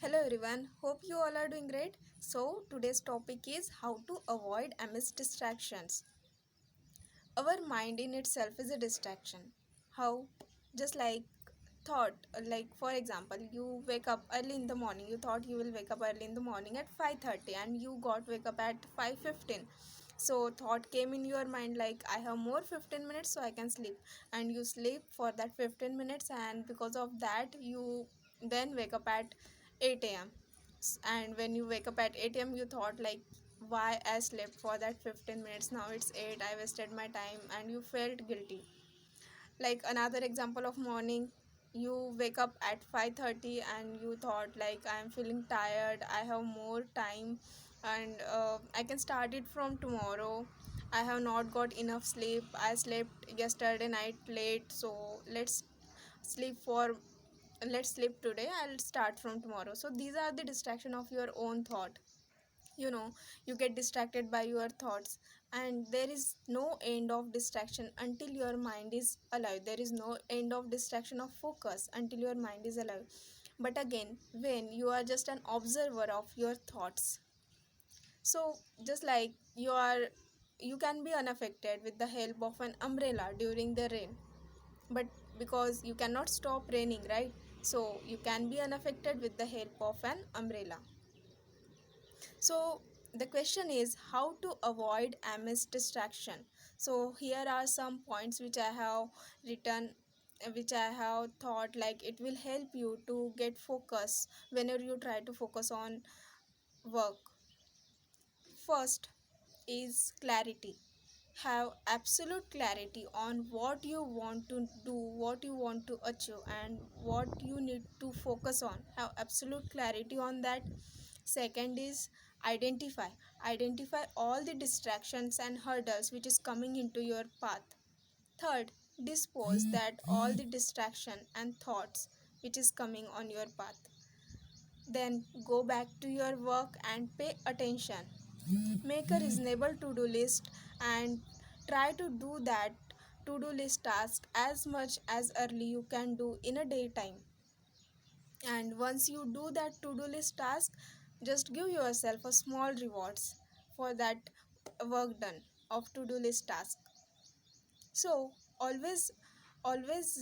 Hello everyone, hope you all are doing great. So, today's topic is how to avoid amidst distractions. Our mind in itself is a distraction. How? Just like thought, like for example, you wake up early in the morning. You thought you will wake up early in the morning at 5:30 and you got wake up at 5:15. So thought came in your mind like I have more 15 minutes so I can sleep, and you sleep for that 15 minutes, and because of that you then wake up at 8 a.m. And when you wake up at 8 a.m. you thought like why I slept for that 15 minutes, now it's 8, I wasted my time, and you felt guilty. Like another example of morning, you wake up at 5:30 and you thought like I am feeling tired, I have more time, and I can start it from tomorrow. I have not got enough sleep, I slept yesterday night late, so sleep for let's sleep today, I'll start from tomorrow. So these are the distraction of your own thought. you know you get distracted by your thoughts, and there is no end of distraction until your mind is alive. There is no end of distraction of focus until your mind is alive. But again, when you are just an observer of your thoughts, so just like you can be unaffected with the help of an umbrella during the rain, but because you cannot stop raining, right? So you can be unaffected with the help of an umbrella. So the question is how to avoid amidst distraction. So here are some points which I have written, which I have thought like it will help you to get focus whenever you try to focus on work. First is clarity. Have absolute clarity on what you want to do, what you want to achieve, and what you need to focus on. Have absolute clarity on that. Second is identify. Identify all the distractions and hurdles which is coming into your path. Third, dispose that all the distraction and thoughts which is coming on your path. Then go back to your work and pay attention. Make a reasonable to-do list and try to do that to-do list task as much as early you can do in a daytime. And once you do that to-do list task, just give yourself a small rewards for that work done of to-do list task. So always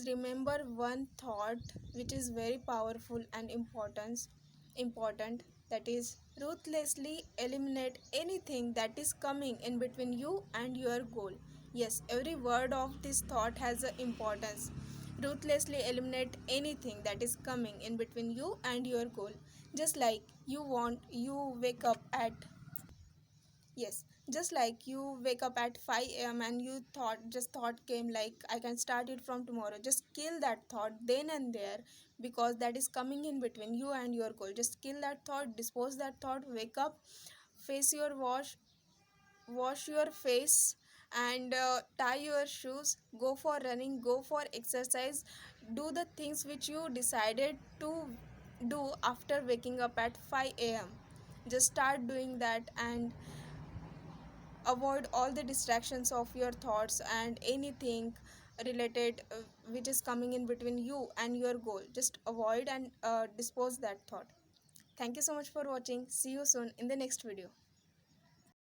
remember one thought which is very powerful and important, that is ruthlessly eliminate anything that is coming in between you and your goal. Yes, every word of this thought has an importance. Ruthlessly eliminate anything that is coming in between you and your goal. Just like you wake up at Yes, just like you wake up at 5 a.m. and you thought came like I can start it from tomorrow. Just kill that thought then and there, because that is coming in between you and your goal. Just kill that thought, dispose that thought, wake up, face your wash your face, and tie your shoes, go for running, go for exercise, do the things which you decided to do after waking up at 5 a.m. Just start doing that and avoid all the distractions of your thoughts and anything related which is coming in between you and your goal. Just avoid and dispose that thought. Thank you so much for watching. See you soon in the next video.